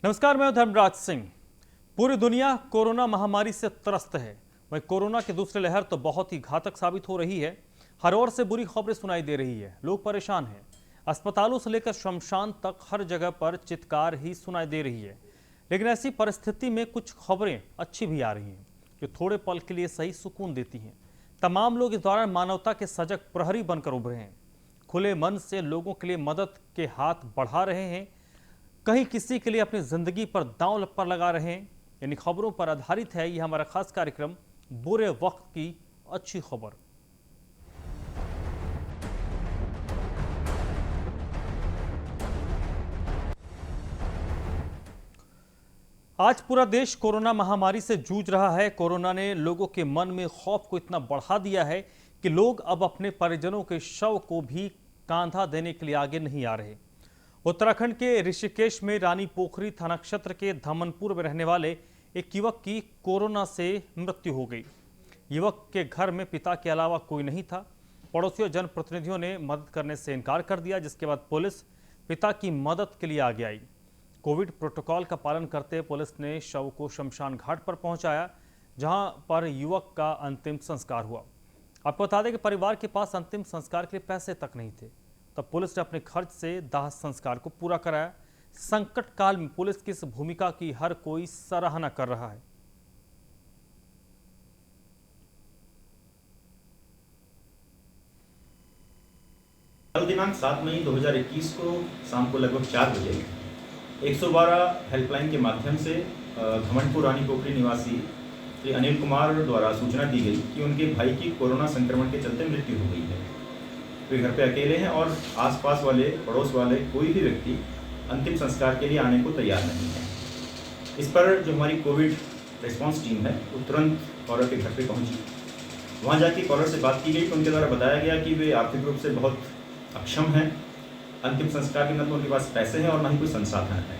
नमस्कार, मैं धर्मराज सिंह। पूरी दुनिया कोरोना महामारी से त्रस्त है। वहीं कोरोना की दूसरी लहर तो बहुत ही घातक साबित हो रही है। हर ओर से बुरी खबरें सुनाई दे रही है। लोग परेशान हैं। अस्पतालों से लेकर शमशान तक हर जगह पर चित्कार ही सुनाई दे रही है। लेकिन ऐसी परिस्थिति में कुछ खबरें अच्छी भी आ रही हैं जो थोड़े पल के लिए सही सुकून देती हैं। तमाम लोग इस दौरान मानवता के सजग प्रहरी बनकर उभरे हैं। खुले मन से लोगों के लिए मदद के हाथ बढ़ा रहे हैं। कहीं किसी के लिए अपनी जिंदगी पर दांव पर लगा रहे हैं। यानी खबरों पर आधारित है यह हमारा खास कार्यक्रम बुरे वक्त की अच्छी खबर। आज पूरा देश कोरोना महामारी से जूझ रहा है। कोरोना ने लोगों के मन में खौफ को इतना बढ़ा दिया है कि लोग अब अपने परिजनों के शव को भी कांधा देने के लिए आगे नहीं आ रहे। उत्तराखंड के ऋषिकेश में रानी पोखरी थाना क्षेत्र के धमनपुर में रहने वाले एक युवक की कोरोना से मृत्यु हो गई। युवक के घर में पिता के अलावा कोई नहीं था। पड़ोसियों जनप्रतिनिधियों ने मदद करने से इनकार कर दिया, जिसके बाद पुलिस पिता की मदद के लिए आगे आई। कोविड प्रोटोकॉल का पालन करते पुलिस ने शव को शमशान घाट पर पहुंचाया, जहां पर युवक का अंतिम संस्कार हुआ। आपको बता दें कि परिवार के पास अंतिम संस्कार के लिए पैसे तक नहीं थे, तब पुलिस ने अपने खर्च से दाह संस्कार को पूरा कराया। संकट काल में पुलिस की इस भूमिका की हर कोई सराहना कर रहा है। कल दिनांक 7 मई 2021 को शाम को लगभग 4 बजे 112 हेल्पलाइन के माध्यम से धमनपुर रानी पोखरी निवासी श्री अनिल कुमार द्वारा सूचना दी गई कि उनके भाई की कोरोना संक्रमण के चलते मृत्यु हो गई है। वे घर पे अकेले हैं और आसपास वाले पड़ोस वाले कोई भी व्यक्ति अंतिम संस्कार के लिए आने को तैयार नहीं है। इस पर जो हमारी कोविड रिस्पांस टीम है वो तुरंत कॉलर के घर पे पहुंची। वहां जाके कॉलर से बात की गई तो उनके द्वारा बताया गया कि वे आर्थिक रूप से बहुत अक्षम हैं। अंतिम संस्कार के न तो उनके पास पैसे हैं और न ही कोई संसाधन है।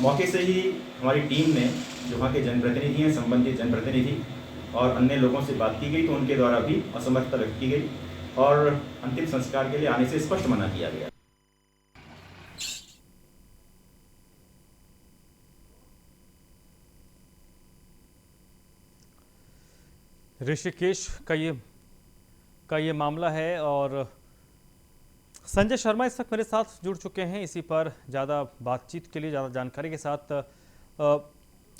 मौके से ही हमारी टीम ने जो वहाँ के जनप्रतिनिधि हैं, संबंधित जनप्रतिनिधि और अन्य लोगों से बात की गई तो उनके द्वारा भी असमर्थता व्यक्त की गई और अंतिम संस्कार के लिए आने से स्पष्ट मना किया गया। ऋषिकेश का ये मामला है और संजय शर्मा इस वक्त मेरे साथ जुड़ चुके हैं इसी पर ज़्यादा बातचीत के लिए, ज़्यादा जानकारी के साथ।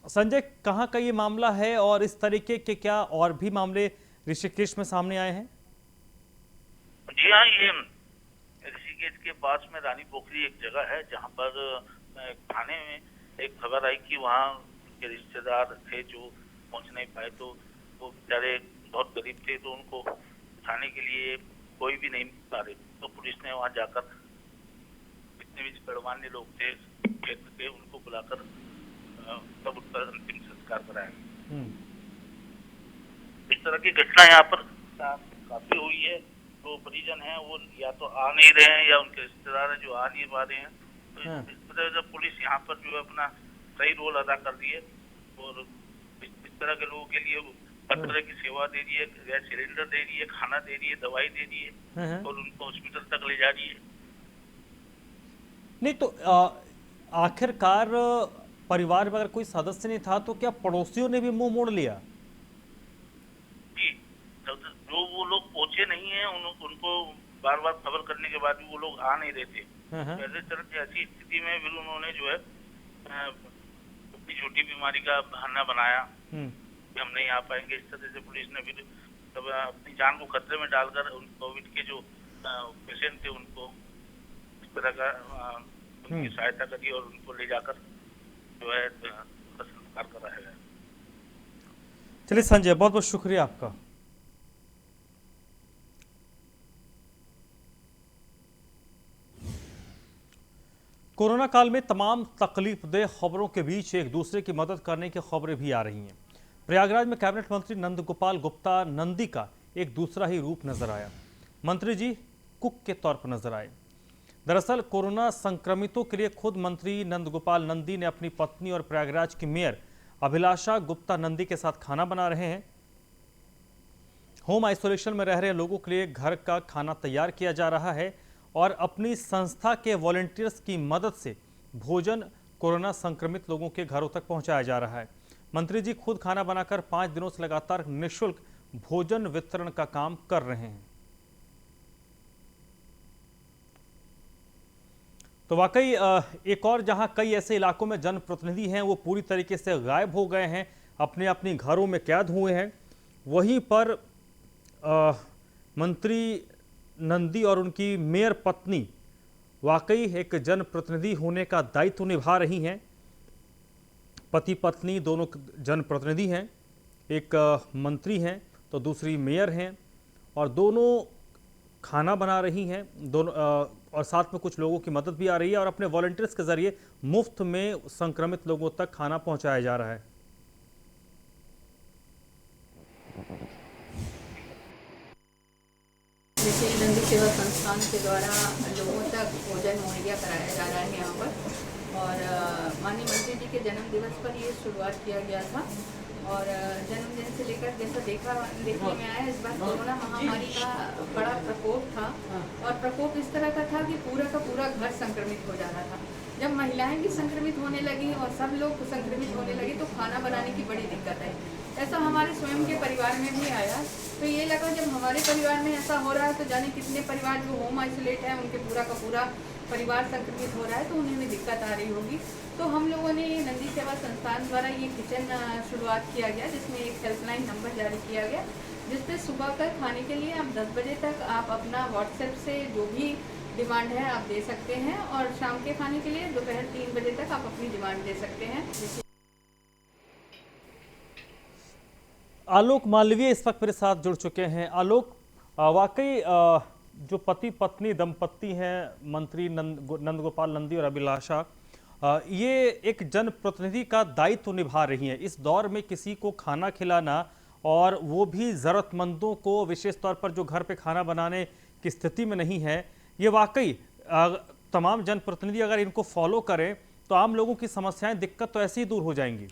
संजय, कहाँ का ये मामला है और इस तरीके के क्या और भी मामले ऋषिकेश में सामने आए हैं? जी हाँ, ये ऋषिकेश के पास में रानी पोखरी एक जगह है जहाँ पर थाने में एक खबर आई कि वहाँ के रिश्तेदार थे जो पहुँच नहीं पाए, तो वो बेचारे बहुत गरीब थे तो उनको उठाने के लिए कोई भी नहीं मिल पा रहे। तो पुलिस ने वहाँ जाकर जितने भी गणमान्य लोग थे क्षेत्र के उनको बुलाकर तब उनका अंतिम संस्कार कराया। इस तरह की घटना यहाँ पर काफी हुई है। तो परिजन हैं वो या तो आ नहीं रहे हैं या उनके रिश्तेदार हैं जो आ नहीं पा रहे हैं। तो इस तरह से पुलिस यहाँ पर जो है अपना सही रोल अदा कर रही है और इस तरह के लोगों के लिए हर तरह की सेवा दे रही है। गैस सिलेंडर दे रही है, खाना दे रही है, दवाई दे रही है और उनको हॉस्पिटल तक ले जा रही है। नहीं तो आखिरकार परिवार में अगर कोई सदस्य नहीं था तो क्या पड़ोसियों ने भी मुंह मोड़ लिया? जी, जो वो लोग पहुंचे नहीं है उनको बार बार खबर करने के बाद भी वो लोग आ नहीं रहे थे। ऐसे तरह की ऐसी स्थिति में फिर उन्होंने जो है अपनी छोटी बीमारी का बहाना बनाया कि हम नहीं आ पाएंगे। इस तरह से पुलिस ने फिर तब अपनी जान को खतरे में डालकर उन कोविड के जो पेशेंट थे उनको इस तरह का उनकी सहायता करी और उनको ले जाकर जो है संस्कार कराया गया। चलिए संजय, बहुत बहुत शुक्रिया आपका। कोरोना काल में तमाम तकलीफदेह खबरों के बीच एक दूसरे की मदद करने की खबरें भी आ रही हैं। प्रयागराज में कैबिनेट मंत्री नंद गोपाल गुप्ता नंदी का एक दूसरा ही रूप नजर आया। मंत्री जी कुक के तौर पर नजर आए। दरअसल कोरोना संक्रमितों के लिए खुद मंत्री नंद गोपाल नंदी ने अपनी पत्नी और प्रयागराज की मेयर अभिलाषा गुप्ता नंदी के साथ खाना बना रहे हैं। होम आइसोलेशन में रह रहे लोगों के लिए घर का खाना तैयार किया जा रहा है और अपनी संस्था के वॉलंटियर्स की मदद से भोजन कोरोना संक्रमित लोगों के घरों तक पहुंचाया जा रहा है। मंत्री जी खुद खाना बनाकर 5 दिनों से लगातार निःशुल्क भोजन वितरण का काम कर रहे हैं। तो वाकई एक और जहां कई ऐसे इलाकों में जनप्रतिनिधि हैं वो पूरी तरीके से गायब हो गए हैं, अपने अपने घरों में कैद हुए हैं, वहीं पर मंत्री नंदी और उनकी मेयर पत्नी वाकई एक जनप्रतिनिधि होने का दायित्व निभा रही हैं। पति पत्नी दोनों जनप्रतिनिधि हैं, एक मंत्री हैं तो दूसरी मेयर हैं, और दोनों खाना बना रही हैं, दोनों और साथ में कुछ लोगों की मदद भी आ रही है और अपने वॉलंटियर्स के जरिए मुफ्त में संक्रमित लोगों तक खाना पहुंचाया जा रहा है। जैसे नंदी सेवा संस्थान के द्वारा लोगों तक भोजन मुहैया कराया जा रहा है यहाँ पर, और माननीय मंत्री जी के जन्म दिवस पर ये शुरुआत किया गया था। और जन्मदिन से लेकर जैसा देखने में आया, इस बार कोरोना महामारी का बड़ा प्रकोप था, और प्रकोप इस तरह का था कि पूरा का पूरा घर संक्रमित हो जा रहा था। जब महिलाएं भी संक्रमित होने लगी और सब लोग संक्रमित होने लगे तो खाना बनाने की बड़ी दिक्कत है। ऐसा हमारे स्वयं के परिवार में भी आया, तो ये लगा जब हमारे परिवार में ऐसा हो रहा है तो जाने कितने परिवार जो होम आइसोलेट है उनके पूरा का पूरा परिवार संक्रमित हो रहा है, तो उन्हें भी दिक्कत आ रही होगी। तो हम लोगों ने नंदी सेवा संस्थान द्वारा ये किचन शुरुआत किया गया, जिसमें एक हेल्पलाइन नंबर जारी किया गया, जिसपे सुबह का खाने के लिए आप 10 बजे तक आप अपना व्हाट्सएप से जो भी डिमांड है आप दे सकते हैं, और शाम के खाने के लिए दोपहर 3 बजे तक आप अपनी डिमांड दे सकते हैं। आलोक मालवीय इस वक्त मेरे साथ जुड़ चुके हैं। आलोक, वाकई जो पति पत्नी दंपत्ति हैं, मंत्री नंदगोपाल नंदी और अभिलाषा, ये एक जनप्रतिनिधि का दायित्व निभा रही हैं। इस दौर में किसी को खाना खिलाना, और वो भी ज़रूरतमंदों को, विशेष तौर पर जो घर पे खाना बनाने की स्थिति में नहीं है, ये वाकई तमाम जनप्रतिनिधि अगर इनको फॉलो करें तो आम लोगों की समस्याएं, दिक्कत तो ऐसे ही दूर हो जाएंगी।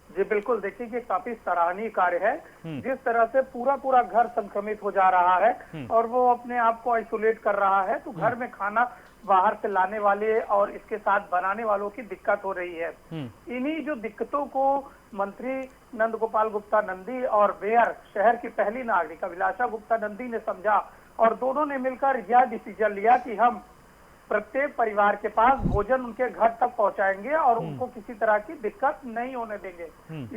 जी बिल्कुल, देखिए कि काफी सराहनीय कार्य है। जिस तरह से पूरा घर संक्रमित हो जा रहा है और वो अपने आप को आइसोलेट कर रहा है, तो घर में खाना बाहर से लाने वाले और इसके साथ बनाने वालों की दिक्कत हो रही है। इन्हीं जो दिक्कतों को मंत्री नंदगोपाल गुप्ता नंदी और मेयर शहर की पहली नागरिक अभिलाषा गुप्ता नंदी ने समझा, और दोनों ने मिलकर यह डिसीजन लिया कि हम प्रत्येक परिवार के पास भोजन उनके घर तक पहुंचाएंगे और उनको किसी तरह की दिक्कत नहीं होने देंगे।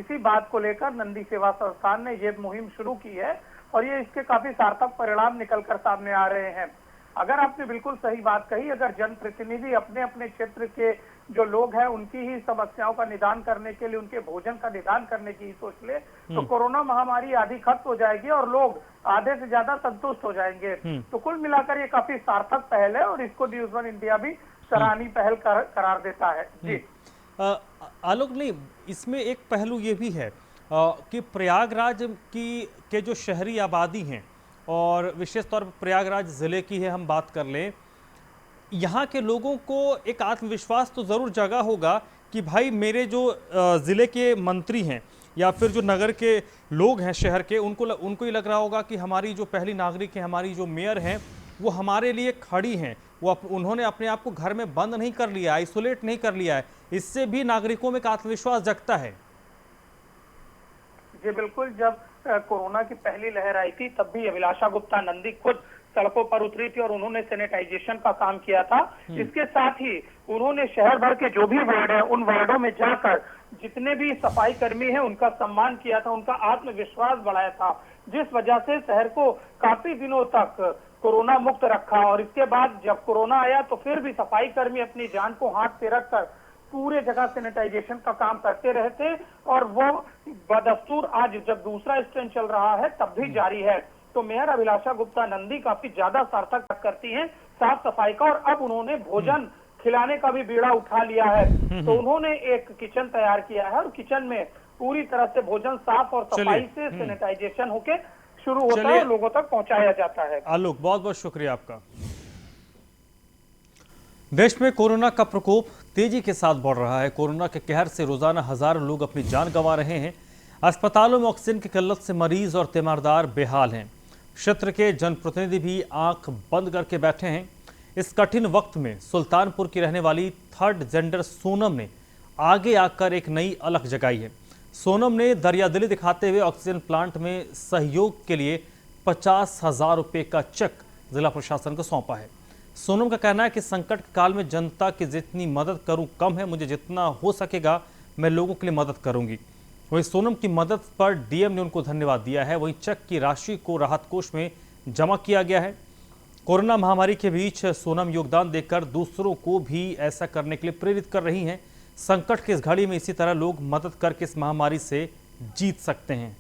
इसी बात को लेकर नंदी सेवा संस्थान ने ये मुहिम शुरू की है, और ये इसके काफी सार्थक परिणाम निकलकर सामने आ रहे हैं। अगर आपने बिल्कुल सही बात कही, अगर जनप्रतिनिधि अपने अपने क्षेत्र के जो लोग हैं उनकी ही समस्याओं का निदान करने के लिए, उनके भोजन का निदान करने की सोच ले, तो कोरोना महामारी आधी खत्म हो जाएगी और लोग आधे से ज्यादा संतुष्ट हो जाएंगे। तो कुल मिलाकर ये काफी सार्थक पहल है, और इसको न्यूज़ वन इंडिया भी सराहनीय पहल करार देता है। जी आलोक, नहीं, इसमें एक पहलू ये भी है कि प्रयागराज के जो शहरी आबादी हैं, और विशेष तौर पर प्रयागराज ज़िले की है हम बात कर लें, यहाँ के लोगों को एक आत्मविश्वास तो ज़रूर जगा होगा कि भाई मेरे जो ज़िले के मंत्री हैं या फिर जो नगर के लोग हैं शहर के, उनको ही लग रहा होगा कि हमारी जो पहली नागरिक है, हमारी जो मेयर हैं, वो हमारे लिए खड़ी हैं। उन्होंने अपने आप को घर में बंद नहीं कर लिया, आइसोलेट नहीं कर लिया है। इससे भी नागरिकों में एक आत्मविश्वास जगता है। जी बिल्कुल, जब कोरोना की पहली लहर आई थी तब भी अभिलाषा गुप्ता नंदी खुद सड़कों पर उतरी थी और उन्होंने सैनिटाइजेशन का काम किया था। इसके साथ ही उन्होंने शहर भर के जो भी वार्ड है उन वार्डों में जाकर जितने भी सफाई कर्मी हैं उनका सम्मान किया था, उनका आत्मविश्वास बढ़ाया था, जिस वजह से शहर को काफी दिनों तक कोरोना मुक्त रखा। और इसके बाद जब कोरोना आया तो फिर भी सफाई कर्मी अपनी जान को हाथ पे रखकर पूरे जगह सैनिटाइजेशन का काम करते रहते, और वो बदस्तूर आज जब दूसरा स्ट्रेन चल रहा है तब भी जारी है। तो मेयर अभिलाषा गुप्ता नंदी काफी ज्यादा सार्थक करती हैं साफ सफाई का, और अब उन्होंने भोजन खिलाने का भी बीड़ा उठा लिया है। तो उन्होंने एक किचन तैयार किया है, और किचन में पूरी तरह से भोजन साफ और सफाई से सैनिटाइजेशन होके शुरू होता है और लोगों तक पहुंचाया जाता है। आलोक, बहुत बहुत शुक्रिया आपका। देश में कोरोना का प्रकोप तेजी के साथ बढ़ रहा है। कोरोना के कहर से रोजाना हजारों लोग अपनी जान गंवा रहे हैं। अस्पतालों में ऑक्सीजन की किल्लत से मरीज और तीमारदार बेहाल हैं। क्षेत्र के जनप्रतिनिधि भी आंख बंद करके बैठे हैं। इस कठिन वक्त में सुल्तानपुर की रहने वाली थर्ड जेंडर सोनम ने आगे आकर एक नई अलख जगाई है। सोनम ने दरियादिली दिखाते हुए ऑक्सीजन प्लांट में सहयोग के लिए 50,000 रुपये का चेक जिला प्रशासन को सौंपा है। सोनम का कहना है कि संकट काल में जनता की जितनी मदद करूं कम है, मुझे जितना हो सकेगा मैं लोगों के लिए मदद करूंगी। वहीं सोनम की मदद पर डीएम ने उनको धन्यवाद दिया है। वहीं चेक की राशि को राहत कोष में जमा किया गया है। कोरोना महामारी के बीच सोनम योगदान देकर दूसरों को भी ऐसा करने के लिए प्रेरित कर रही हैं। संकट की इस घड़ी में इसी तरह लोग मदद करके इस महामारी से जीत सकते हैं।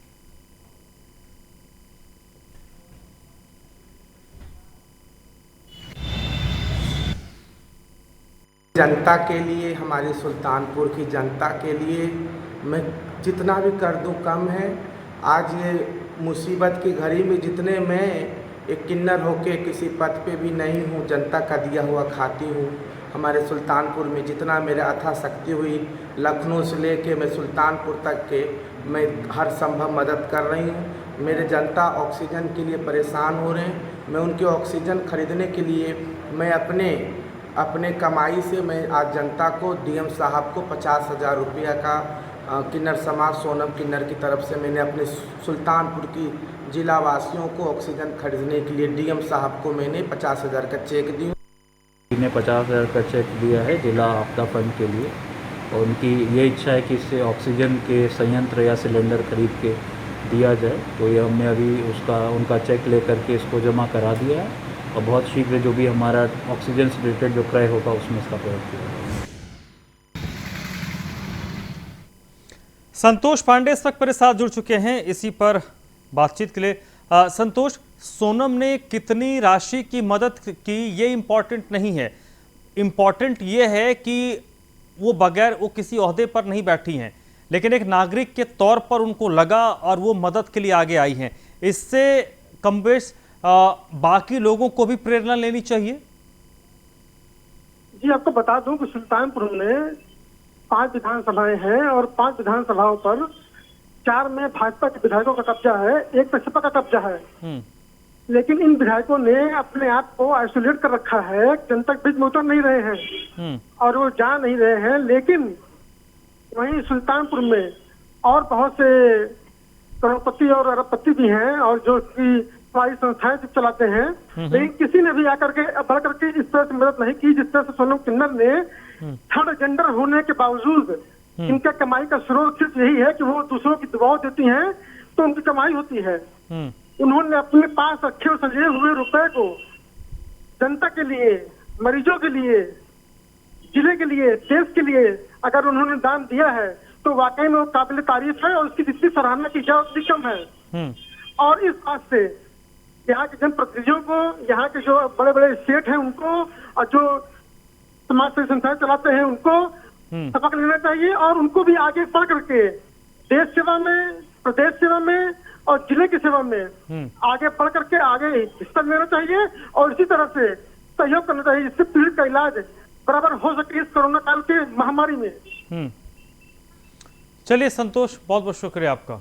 जनता के लिए, हमारी सुल्तानपुर की जनता के लिए मैं जितना भी कर दूं कम है। आज ये मुसीबत की घड़ी में जितने मैं एक किन्नर होके किसी पद पे भी नहीं हूँ, जनता का दिया हुआ खाती हूँ। हमारे सुल्तानपुर में जितना मेरे अथा शक्ति हुई, लखनऊ से लेके मैं सुल्तानपुर तक के मैं हर संभव मदद कर रही हूँ। मेरे जनता ऑक्सीजन के लिए परेशान हो रहे हैं। मैं उनके ऑक्सीजन खरीदने के लिए मैं अपने कमाई से मैं आज जनता को, डीएम साहब को 50,000 रुपया का किन्नर समाज सोनम किन्नर की तरफ से मैंने अपने सुल्तानपुर की जिला वासियों को ऑक्सीजन खरीदने के लिए डीएम साहब को मैंने 50,000 का चेक दिया। ने 50,000 का चेक दिया है जिला आपदा फंड के लिए और उनकी ये इच्छा है कि इससे ऑक्सीजन के संयंत्र या सिलेंडर खरीद के दिया जाए। तो ये हमने अभी उनका चेक लेकर के इसको जमा करा दिया है और बहुत शीघ्र जो भी हमारा ऑक्सीजन से रिलेटेड जो क्रय होगा उसमें इसका प्रयोग किया जाएगा। संतोष पांडे इस वक्त मेरे साथ जुड़ चुके हैं इसी पर बातचीत के लिए। संतोष, सोनम ने कितनी राशि की मदद की ये इम्पोर्टेंट नहीं है, इम्पोर्टेंट ये है कि वो किसी ओहदे पर नहीं बैठी हैं, लेकिन एक नागरिक के तौर पर उनको लगा और वो मदद के लिए आगे आई हैं। इससे कमबेश बाकी लोगों को भी प्रेरणा लेनी चाहिए। जी, आपको बता दूं कि सुल्तानपुर में 5 विधानसभाएं हैं और 5 विधानसभाओं पर 4 में भाजपा के विधायकों का कब्जा है, 1 पे सपा का कब्जा है। लेकिन इन विधायकों ने अपने आप को आइसोलेट कर रखा है, जनता के बीच में उतर नहीं रहे हैं और वो जा नहीं रहे हैं। लेकिन वहीं सुल्तानपुर में और बहुत से करोड़पति और अरबपति भी हैं और जो कि हमारी संस्थाएं चलाते हैं, लेकिन किसी ने भी आकर के बढ़ करके इस तरह से मदद नहीं की जिस तरह से सोनम किन्नर ने थर्ड जेंडर होने के बावजूद इनका कमाई का स्रोत सिर्फ यही है कि वो दूसरों की दबाव देती हैं तो उनकी कमाई होती है। उन्होंने अपने पास रखे हुए सजे हुए रुपए को जनता के लिए, मरीजों के लिए, जिले के लिए, देश के लिए अगर उन्होंने दान दिया है तो वाकई में वो काबिल तारीफ है और उसकी जितनी सराहना की जाए उतनी कम है। और इस बात से यहाँ के जनप्रतिनिधियों को, यहाँ के जो बड़े बड़े सेठ हैं उनको और जो समाज सेवी संस्थाएं चलाते हैं उनको सबक लेना चाहिए और उनको भी आगे बढ़ करके देश सेवा में, प्रदेश सेवा में और जिले की सेवा में आगे बढ़ करके आगे हिस्सा लेना चाहिए और इसी तरह से सहयोग करना चाहिए जिससे पीड़ित का इलाज बराबर हो सके इस कोरोना काल के महामारी में। चलिए संतोष, बहुत बहुत शुक्रिया आपका।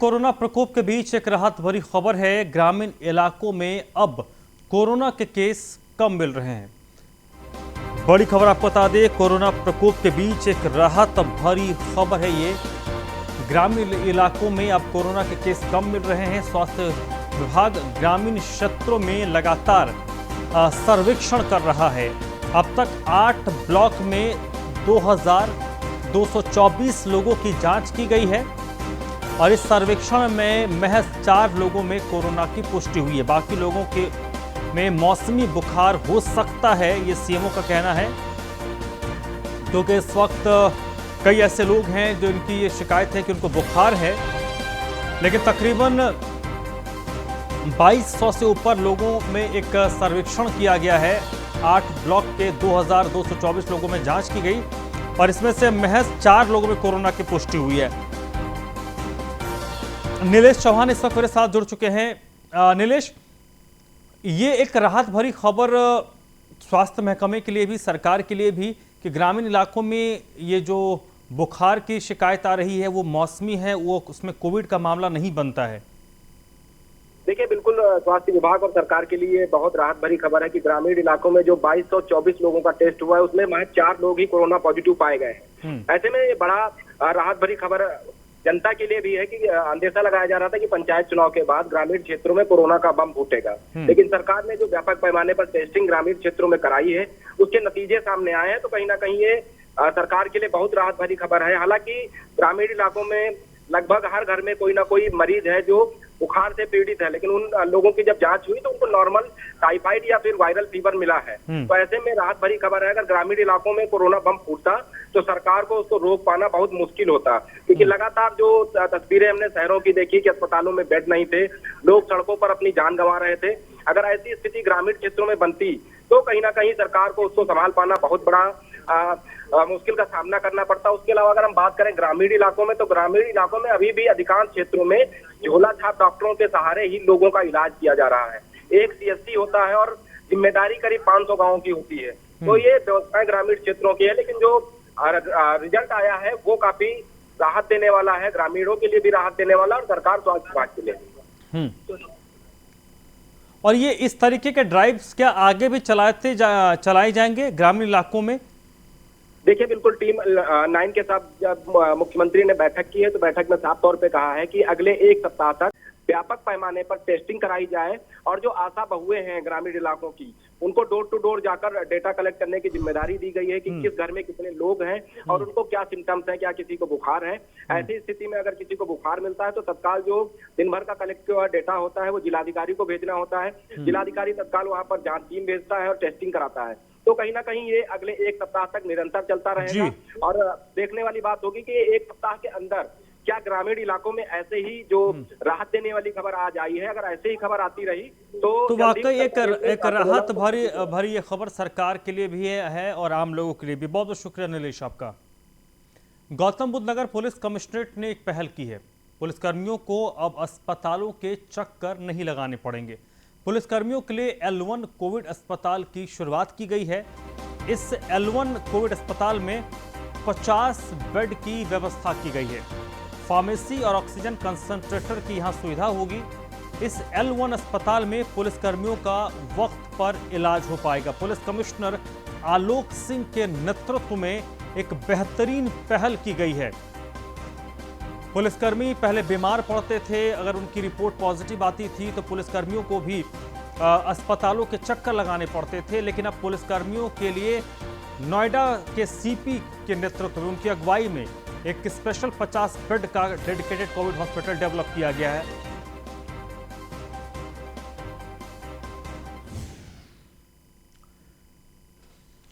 कोरोना प्रकोप के बीच एक राहत भरी खबर है। ग्रामीण इलाकों में अब कोरोना के केस कम मिल रहे हैं। बड़ी खबर आपको बता दें, कोरोना प्रकोप के बीच एक राहत भरी खबर है ये। ग्रामीण इलाकों में अब कोरोना के केस कम मिल रहे हैं। स्वास्थ्य विभाग ग्रामीण क्षेत्रों में लगातार सर्वेक्षण कर रहा है। अब तक 8 ब्लॉक में 2,224 लोगों की जांच की गई है और इस सर्वेक्षण में महज 4 लोगों में कोरोना की पुष्टि हुई है। बाकी लोगों के में मौसमी बुखार हो सकता है, ये सीएमओ का कहना है, क्योंकि इस वक्त कई ऐसे लोग हैं जो इनकी ये शिकायत है कि उनको बुखार है, लेकिन तकरीबन 2200 से ऊपर लोगों में एक सर्वेक्षण किया गया है। 8 ब्लॉक के 2,224 लोगों में जांच की गई और इसमें से महज 4 लोगों में कोरोना की पुष्टि हुई है। नीलेश चौहान इस वक्त मेरे साथ जुड़ चुके हैं। नीलेश, ये एक राहत भरी खबर स्वास्थ्य महकमे के लिए भी, सरकार के लिए भी, कि ग्रामीण इलाकों में ये जो बुखार की शिकायत आ रही है वो मौसमी है, वो उसमें कोविड का मामला नहीं बनता है। देखिए, बिल्कुल स्वास्थ्य विभाग और सरकार के लिए बहुत राहत भरी खबर है कि ग्रामीण इलाकों में जो 2224 लोगों का टेस्ट हुआ है उसमें महज 4 लोग ही कोरोना पॉजिटिव पाए गए हैं। ऐसे में ये बड़ा राहत भरी खबर जनता के लिए भी है कि अंदेशा लगाया जा रहा था कि पंचायत चुनाव के बाद ग्रामीण क्षेत्रों में कोरोना का बम फूटेगा, लेकिन सरकार ने जो व्यापक पैमाने पर टेस्टिंग ग्रामीण क्षेत्रों में कराई है उसके नतीजे सामने आए हैं। तो कहीं ना कहीं ये सरकार के लिए बहुत राहत भरी खबर है। हालांकि ग्रामीण इलाकों में लगभग हर घर में कोई ना कोई मरीज है जो बुखार से पीड़ित है, लेकिन उन लोगों की जब जांच हुई तो उनको नॉर्मल टाइफाइड या फिर वायरल फीवर मिला है। तो ऐसे में राहत भरी खबर है, अगर ग्रामीण इलाकों में कोरोना बम फूटता तो सरकार को उसको रोक पाना बहुत मुश्किल होता, क्योंकि लगातार जो तस्वीरें हमने शहरों की देखी कि अस्पतालों में बेड नहीं थे, लोग सड़कों पर अपनी जान गंवा रहे थे। अगर ऐसी स्थिति ग्रामीण क्षेत्रों में बनती तो कहीं ना कहीं सरकार को उसको संभाल पाना बहुत बड़ा मुश्किल का सामना करना पड़ता। उसके अलावा अगर हम बात करें ग्रामीण इलाकों में, तो ग्रामीण इलाकों में अभी भी अधिकांश क्षेत्रों में झोला छाप डॉक्टरों के सहारे ही लोगों का इलाज किया जा रहा है। एक CSC होता है और जिम्मेदारी करीब 500 गाँव की होती है। तो ये व्यवस्थाएं ग्रामीण क्षेत्रों की है, लेकिन जो रिजल्ट आया है वो काफी राहत देने वाला है, ग्रामीणों के लिए भी राहत देने वाला और सरकार स्वास्थ्य विभाग के लिए। और ये इस तरीके के ड्राइव्स क्या आगे भी चलाए जाएंगे ग्रामीण इलाकों में? देखिए, बिल्कुल टीम 9 के साथ जब मुख्यमंत्री ने बैठक की है तो बैठक में साफ तौर पे कहा है कि अगले 1 सप्ताह तक व्यापक पैमाने पर टेस्टिंग कराई जाए और जो आशा बहुएं हैं ग्रामीण इलाकों की उनको डोर टू डोर जाकर डेटा कलेक्ट करने की जिम्मेदारी दी गई है कि किस घर में कितने लोग हैं और उनको क्या सिम्टम्स हैं, क्या किसी को बुखार है। ऐसी स्थिति में अगर किसी को बुखार मिलता है तो तत्काल जो दिन भर का कलेक्ट हुआ डेटा होता है वो जिलाधिकारी को भेजना होता है। जिलाधिकारी तत्काल वहां पर जांच टीम भेजता है और टेस्टिंग कराता है। तो कहीं ना कहीं ये अगले 1 सप्ताह तक निरंतर चलता रहेगा और देखने वाली बात होगी कि 1 सप्ताह के अंदर क्या ग्रामीण इलाकों में ऐसे ही जो राहत देने वाली खबर आज आई है, अगर ऐसे ही खबर आती रही तो वाकई एक राहत भरी ये खबर सरकार के लिए भी है और आम लोगों के लिए भी। बहुत बहुत शुक्रिया नीलेश आपका। गौतम बुद्ध नगर पुलिस कमिश्नरेट ने एक पहल की है। पुलिसकर्मियों को अब अस्पतालों के चक्कर नहीं लगाने पड़ेंगे। पुलिसकर्मियों के लिए L1 कोविड अस्पताल की शुरुआत की गई है। इस L1 कोविड अस्पताल में 50 बेड की व्यवस्था की गई है। फार्मेसी और ऑक्सीजन कंसंट्रेटर की यहां सुविधा होगी। इस L1 अस्पताल में पुलिसकर्मियों का वक्त पर इलाज हो पाएगा। पुलिस कमिश्नर आलोक सिंह के नेतृत्व में एक बेहतरीन पहल की गई है। पुलिसकर्मी पहले बीमार पड़ते थे, अगर उनकी रिपोर्ट पॉजिटिव आती थी तो पुलिसकर्मियों को भी अस्पतालों के चक्कर लगाने पड़ते थे, लेकिन अब पुलिसकर्मियों के लिए नोएडा के CP के नेतृत्व में, उनकी अगुवाई में एक स्पेशल 50 बेड का डेडिकेटेड कोविड हॉस्पिटल डेवलप किया गया है।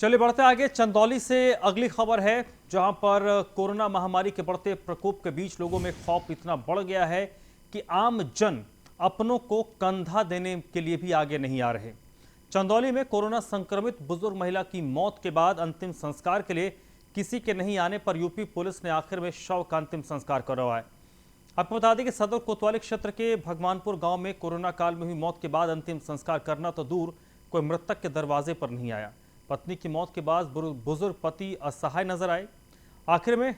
चलिए बढ़ते आगे। चंदौली से अगली खबर है, जहां पर कोरोना महामारी के बढ़ते प्रकोप के बीच लोगों में खौफ इतना बढ़ गया है कि आम जन अपनों को कंधा देने के लिए भी आगे नहीं आ रहे। चंदौली में कोरोना संक्रमित बुजुर्ग महिला की मौत के बाद अंतिम संस्कार के लिए किसी के नहीं आने पर यूपी पुलिस ने आखिर में शव का अंतिम संस्कार करवाया। आपको बता दें कि सदर कोतवाली क्षेत्र के भगवानपुर गांव में कोरोना काल में हुई मौत के बाद अंतिम संस्कार करना तो दूर, कोई मृतक के दरवाजे पर नहीं आया। पत्नी की मौत के बाद बुजुर्ग पति असहाय नजर आए। आखिर में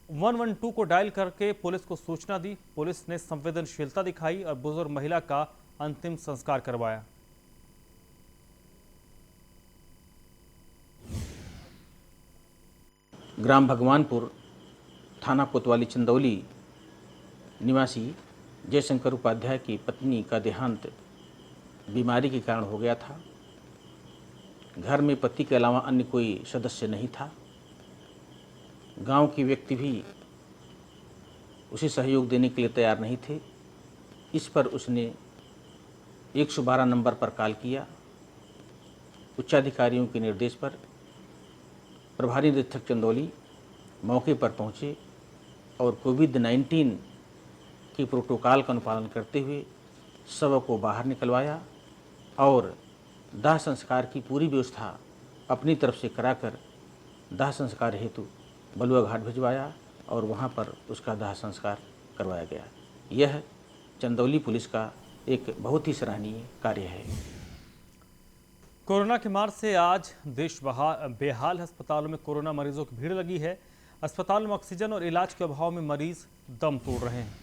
112 को डायल करके पुलिस को सूचना दी। पुलिस ने संवेदनशीलता दिखाई और बुजुर्ग महिला का अंतिम संस्कार करवाया। ग्राम भगवानपुर, थाना कोतवाली, चंदौली निवासी जयशंकर उपाध्याय की पत्नी का देहांत बीमारी के कारण हो गया था। घर में पति के अलावा अन्य कोई सदस्य नहीं था। गांव के व्यक्ति भी उसे सहयोग देने के लिए तैयार नहीं थे। इस पर उसने 112 नंबर पर कॉल किया। उच्चाधिकारियों के निर्देश पर प्रभारी निरीक्षक चंदौली मौके पर पहुंचे और कोविड-19 के प्रोटोकॉल का अनुपालन करते हुए शव को बाहर निकलवाया और दाह संस्कार की पूरी व्यवस्था अपनी तरफ से कराकर दाह संस्कार हेतु बलुआ घाट भिजवाया और वहां पर उसका दाह संस्कार करवाया गया। यह चंदौली पुलिस का एक बहुत ही सराहनीय कार्य है। कोरोना की मार से आज देश बेहाल। अस्पतालों में कोरोना मरीजों की भीड़ लगी है। अस्पताल में ऑक्सीजन और इलाज के अभाव में मरीज दम तोड़ रहे हैं।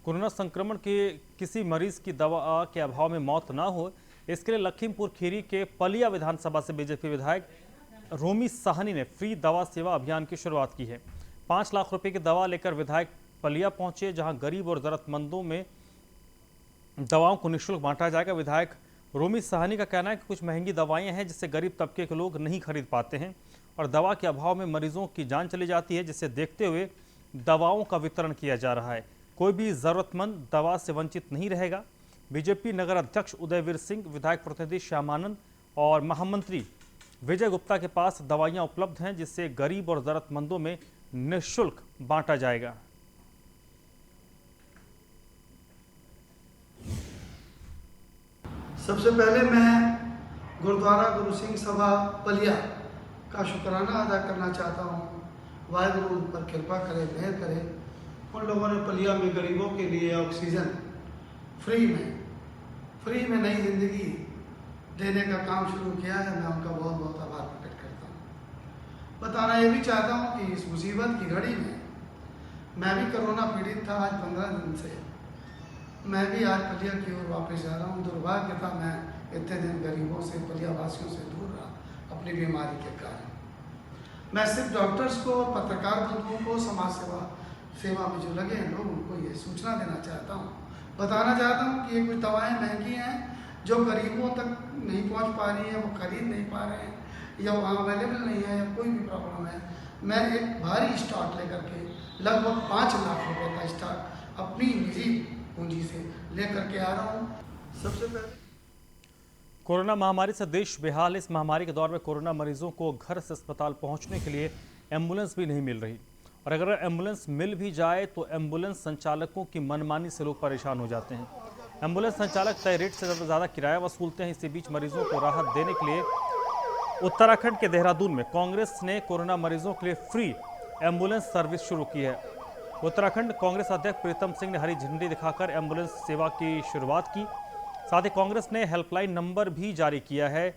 कोरोना संक्रमण के किसी मरीज की दवा के अभाव में मौत न हो, इसके लिए लखीमपुर खीरी के पलिया विधानसभा से बीजेपी विधायक रोमी साहनी ने फ्री दवा सेवा अभियान की शुरुआत की है। 5 लाख रुपए की दवा लेकर विधायक पलिया पहुंचे, जहां गरीब और जरूरतमंदों में दवाओं को निःशुल्क बांटा जाएगा। विधायक रोमी साहनी का कहना है कि कुछ महंगी दवाएं हैं जिसे गरीब तबके के लोग नहीं खरीद पाते हैं और दवा के अभाव में मरीजों की जान चली जाती है, जिसे देखते हुए दवाओं का वितरण किया जा रहा है। कोई भी जरूरतमंद दवा से वंचित नहीं रहेगा। बीजेपी नगर अध्यक्ष उदयवीर सिंह, विधायक प्रतिनिधि श्यामानंद और महामंत्री विजय गुप्ता के पास दवाइयां उपलब्ध हैं, जिससे गरीब और जरूरतमंदों में निःशुल्क बांटा जाएगा। सबसे पहले मैं गुरुद्वारा गुरु सिंह सभा पलिया का शुक्राना अदा करना चाहता हूँ। वाहिगुरु उन पर कृपा करे, मेहर करे। उन लोगों ने पलिया में गरीबों के लिए ऑक्सीजन फ्री में नई जिंदगी देने का काम शुरू किया है। मैं उनका बहुत बहुत आभार प्रकट करता हूँ। बताना ये भी चाहता हूँ कि इस मुसीबत की घड़ी में मैं भी कोरोना पीड़ित था। आज 15 दिन से मैं भी आज पलिया की ओर वापस जा रहा हूँ। दुर्भाग्य था मैं इतने दिन गरीबों से, पलिया वासियों से दूर रहा अपनी बीमारी के कारण। मैं सिर्फ डॉक्टर्स को, पत्रकार बंधुओं को, समाज सेवा में जो लगे हैं लोग, उनको ये सूचना देना चाहता हूँ, बताना चाहता हूँ कि ये कुछ दवाएं महंगी हैं जो गरीबों तक नहीं पहुँच पा रही हैं, वो खरीद नहीं पा रहे हैं या वहाँ अवेलेबल नहीं है या कोई भी प्रॉब्लम है। मैं एक भारी स्टॉक लेकर के लगभग 5 लाख रुपए का स्टॉक अपनी निजी पूंजी से लेकर के आ रहा हूँ। सबसे पहले कोरोना महामारी से देश बेहाल। इस महामारी के दौर में कोरोना मरीजों को घर से अस्पताल पहुंचने के लिए एम्बुलेंस भी नहीं मिल रही, और अगर एम्बुलेंस मिल भी जाए तो एम्बुलेंस संचालकों की मनमानी से लोग परेशान हो जाते हैं। एम्बुलेंस संचालक तय रेट से ज़्यादा किराया वसूलते हैं। इसी बीच मरीजों को राहत देने के लिए उत्तराखंड के देहरादून में कांग्रेस ने कोरोना मरीजों के लिए फ्री एम्बुलेंस सर्विस शुरू की है। उत्तराखंड कांग्रेस अध्यक्ष प्रीतम सिंह ने हरी झंडी दिखाकर एम्बुलेंस सेवा की शुरुआत की। साथ ही कांग्रेस ने हेल्पलाइन नंबर भी जारी किया है,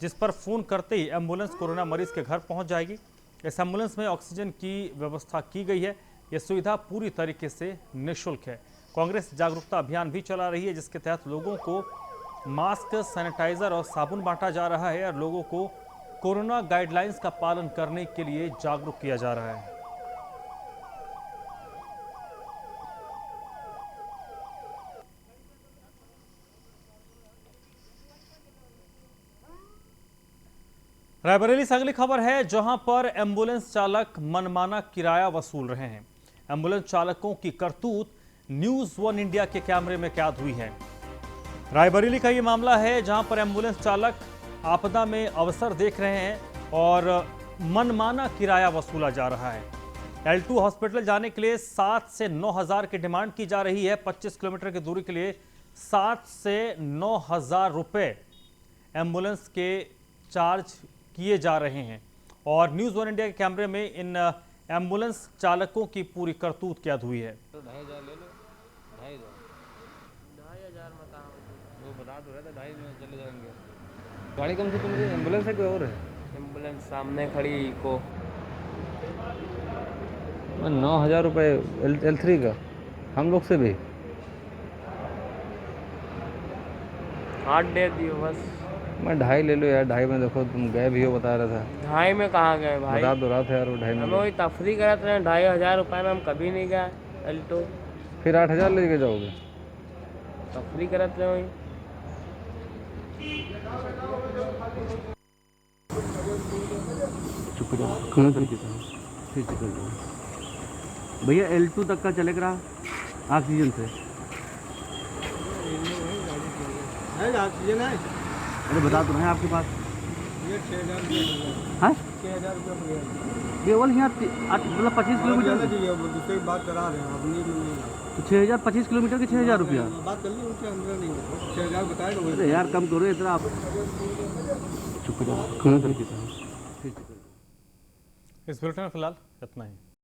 जिस पर फोन करते ही एम्बुलेंस कोरोना मरीज के घर पहुंच जाएगी। इस एम्बुलेंस में ऑक्सीजन की व्यवस्था की गई है। यह सुविधा पूरी तरीके से निःशुल्क है। कांग्रेस जागरूकता अभियान भी चला रही है, जिसके तहत लोगों को मास्क, सैनिटाइजर और साबुन बांटा जा रहा है और लोगों को कोरोना गाइडलाइंस का पालन करने के लिए जागरूक किया जा रहा है। रायबरेली से अगली खबर है, जहां पर एम्बुलेंस चालक मनमाना किराया वसूल रहे हैं। एम्बुलेंस चालकों की करतूत न्यूज़ 1 इंडिया के कैमरे में कैद हुई है। रायबरेली का ये मामला है, जहां पर एम्बुलेंस चालक आपदा में अवसर देख रहे हैं और मनमाना किराया वसूला जा रहा है। L2 हॉस्पिटल जाने के लिए 7 से 9 हज़ार की डिमांड की जा रही है। 25 किलोमीटर की दूरी के लिए 7 से 9 हज़ार रुपये एम्बुलेंस के चार्ज किए जा रहे हैं और न्यूज़ 1 इंडिया के कैमरे में इन एम्बुलेंस चालकों की पूरी करतूत कैद हुई है। तो 2,500 ले लो, 2,500 मत वो बता दो रहे थे 2,500 में चले जाएंगे। गाड़ी कम से कम एम्बुलेंस है कोई और है? एम्बुलेंस सामने खड़ी को 9,000 रुपये L3 का हम लोग से भी 8 दे दियो बस। मैं 2,500 ले लो यार। 2,500 में देखो तुम गए भी हो, बता रहा था। 2,500 में कहाँ गए भाई? बता दो रहा था यार वो 2,500 में। हम वही तफरी करते हैं। 2,500 रुपये में हम कभी नहीं गए L2। फिर 8,000 लेके जाओगे? तफरी करते हैं वही। भैया L2 तक का चलेगा ऑक्सीजन से? ऑक्सीजन है? अरे बता तो रहे हैं आपके पास। ये 6,000 हाँ 6,000 रुपये केवल यहाँ मतलब 25 किलोमीटर दूसरे की बात करा रहे हैं अपनी तो 6,000 25 किलोमीटर के 6,000 रुपया बात कर ली उनके अंदर नहीं 6,000 बताएगा। अरे यार कम करो इतना आप। इस बुलेटिन में फिलहाल इतना ही।